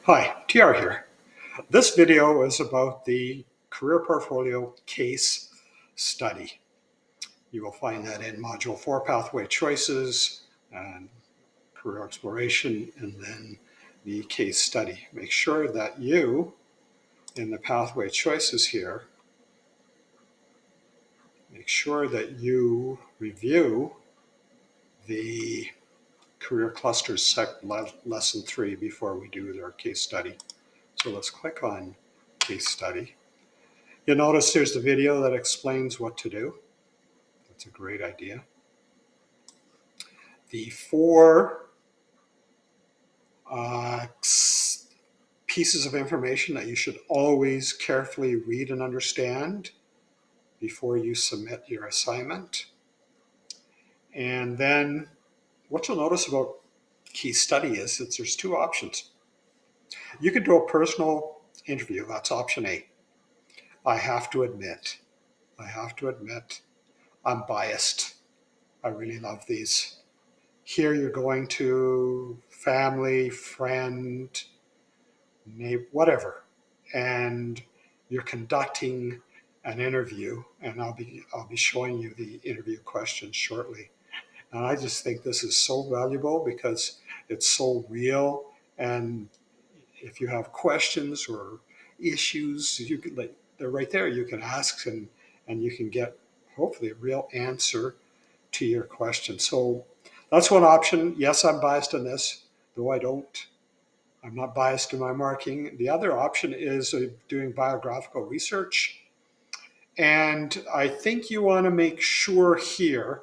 Hi, TR here. This video is about the Career Portfolio Case Study. You will find that in Module 4, Pathway Choices, and Career Exploration, and then the Case Study. Make sure that you, in the Pathway Choices here, make sure that you review the Career Clusters Lesson 3 before we do our case study. So let's click on Case Study. You'll notice there's the video that explains what to do. That's a great idea. The four pieces of information that you should always carefully read and understand before you submit your assignment. And then what you'll notice about case study is that there's two options. You could do a personal interview. That's option A. I have to admit, I'm biased. I really love these. Here you're going to family, friend, neighbor, whatever, and you're conducting an interview, and I'll be showing you the interview questions shortly. And I just think this is so valuable because it's so real, and if you have questions or issues, you can, like, they're right there. You can ask, and you can get hopefully a real answer to your question. So that's one option. Yes, I'm biased in this, though I'm not biased in my marking. The other option is doing biographical research. And I think you want to make sure here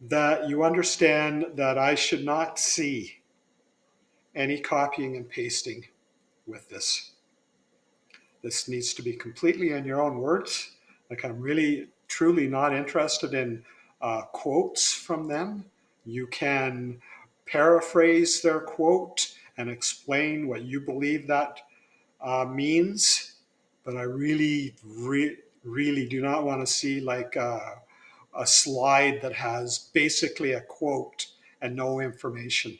that you understand that I should not see any copying and pasting with this. This needs to be completely in your own words. Like, I'm really, truly not interested in quotes from them. You can paraphrase their quote and explain what you believe that means, but I really, really do not want to see like a slide that has basically a quote and no information.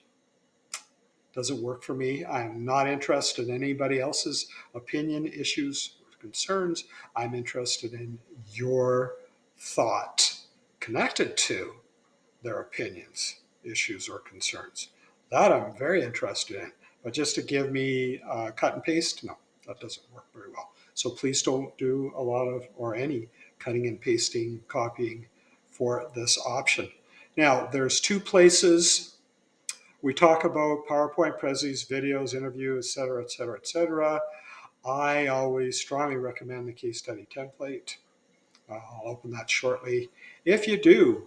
Doesn't work for me. I'm not interested in anybody else's opinion, issues, or concerns. I'm interested in your thought connected to their opinions, issues, or concerns. That I'm very interested in. But just to give me cut and paste, no, that doesn't work very well. So please don't do a lot of or any cutting and pasting, copying for this option. Now, there's two places we talk about: PowerPoint, Prezis, videos, interview, etc., etc., etc. I always strongly recommend the case study template. I'll open that shortly. If you do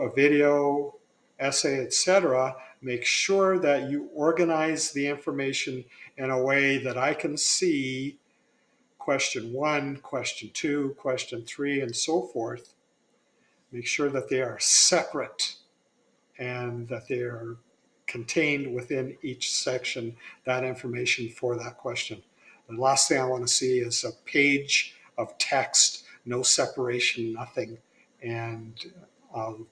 a video, essay, etc., make sure that you organize the information in a way that I can see question 1, question 2, question 3, and so forth. Make sure that they are separate and that they are contained within each section, that information for that question. The last thing I want to see is a page of text, no separation, nothing. And I'll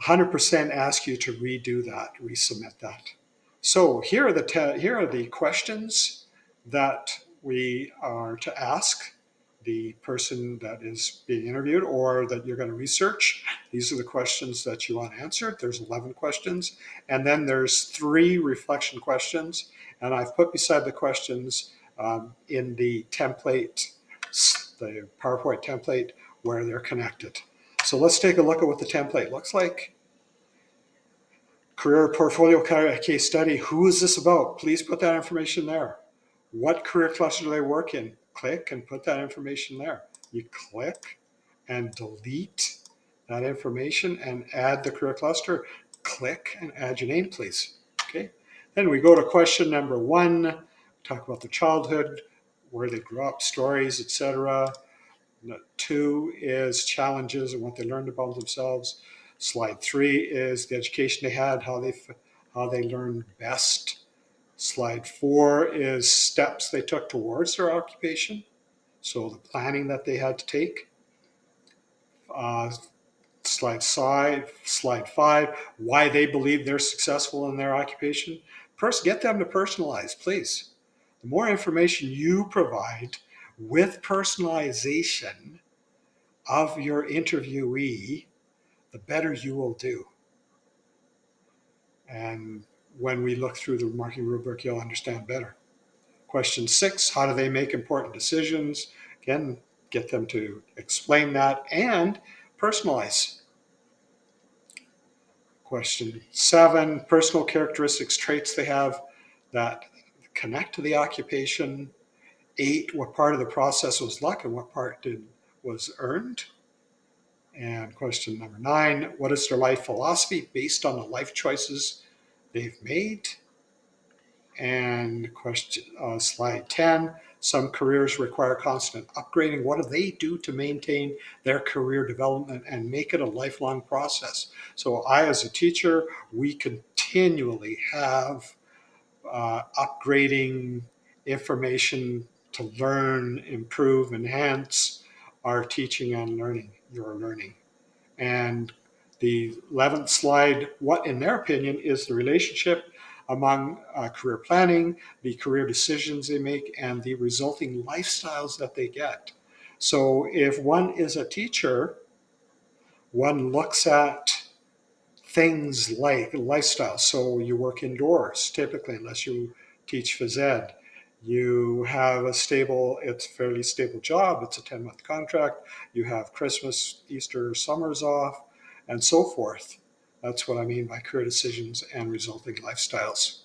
100% ask you to redo that, resubmit that. So here are the questions that we are to ask the person that is being interviewed or that you're going to research. These are the questions that you want answered. There's 11 questions. And then there's 3 reflection questions. And I've put beside the questions in the template, the PowerPoint template, where they're connected. So let's take a look at what the template looks like. Career portfolio case study. Who is this about? Please put that information there. What career cluster do they work in? Click and put that information there. You click and delete that information and add the career cluster. Click and add your name, please. Okay. Then we go to question number 1. Talk about the childhood, where they grew up, stories, etc. 2 is challenges and what they learned about themselves. Slide 3 is the education they had, how they learned best. Slide 4 is steps they took towards their occupation, so the planning that they had to take. Slide 5, why they believe they're successful in their occupation. Get them to personalize, please. The more information you provide with personalization of your interviewee, the better you will do. And when we look through the marking rubric, you'll understand better. Question 6, how do they make important decisions? Again, get them to explain that and personalize. Question 7, personal characteristics, traits they have that connect to the occupation. 8, what part of the process was luck and what part was earned? And question number 9, what is their life philosophy based on the life choices they've made? And slide 10, some careers require constant upgrading. What do they do to maintain their career development and make it a lifelong process? So I, as a teacher, we continually have upgrading information to learn, improve, enhance our teaching and learning, your learning. And the 11th slide, what in their opinion is the relationship among career planning, the career decisions they make, and the resulting lifestyles that they get. So if one is a teacher, one looks at things like lifestyle. So you work indoors, typically, unless you teach phys ed. You have it's a fairly stable job. It's a 10-month contract. You have Christmas, Easter, summers off, and so forth. That's what I mean by career decisions and resulting lifestyles.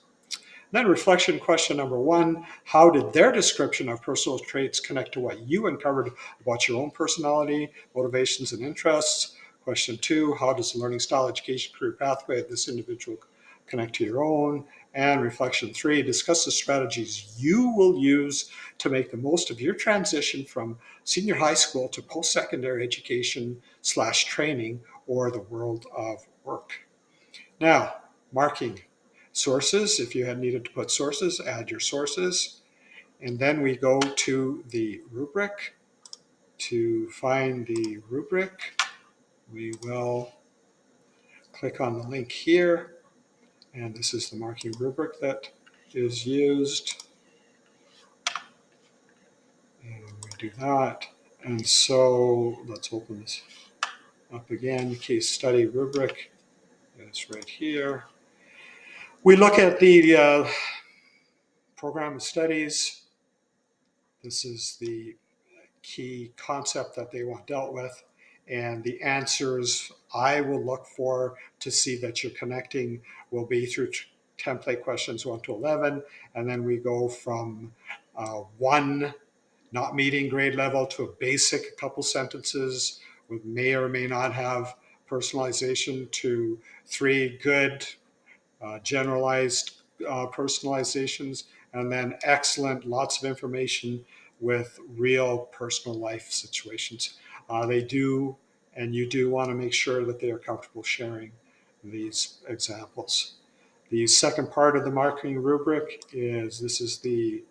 Then reflection question number 1, how did their description of personal traits connect to what you uncovered about your own personality, motivations, and interests? Question 2, how does the learning style, education, career pathway of this individual connect to your own? And reflection 3, discuss the strategies you will use to make the most of your transition from senior high school to post-secondary education / training or the world of work. Now, marking. Sources, if you had needed to put sources, add your sources. And then we go to the rubric. To find the rubric, we will click on the link here. And this is the marking rubric that is used. And we do that. And so let's open this up again. Case study rubric is right here. We look at the program of studies. This is the key concept that they want dealt with. And the answers I will look for to see that you're connecting will be through template questions 1 to 11. And then we go from 1, not meeting grade level, to a basic, a couple sentences with may or may not have personalization, to 3, good, generalized personalizations, and then excellent, lots of information with real personal life situations. They do, and you do want to make sure that they are comfortable sharing these examples. The second part of the marking rubric is, this is the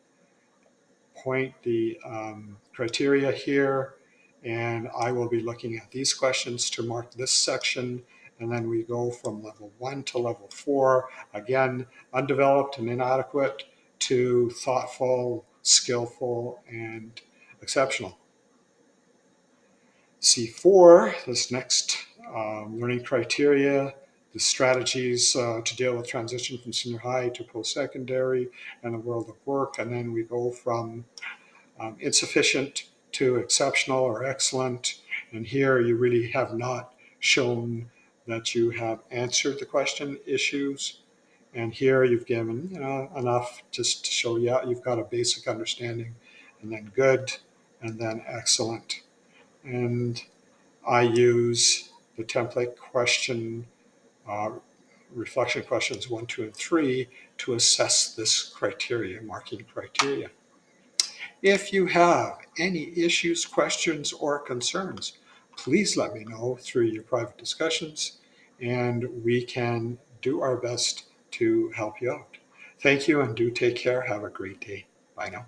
point, the criteria here, and I will be looking at these questions to mark this section, and then we go from level 1 to level 4, again, undeveloped and inadequate, to thoughtful, skillful, and exceptional. C4, this next learning criteria, the strategies to deal with transition from senior high to post-secondary and the world of work, and then we go from insufficient to exceptional or excellent. And here you really have not shown that you have answered the question issues. And here you've given enough just to show you've got a basic understanding, and then good, and then excellent. And I use the template question, reflection questions 1, 2, and 3 to assess this criteria, marking criteria. If you have any issues, questions, or concerns, please let me know through your private discussions, and we can do our best to help you out. Thank you, and do take care. Have a great day. Bye now.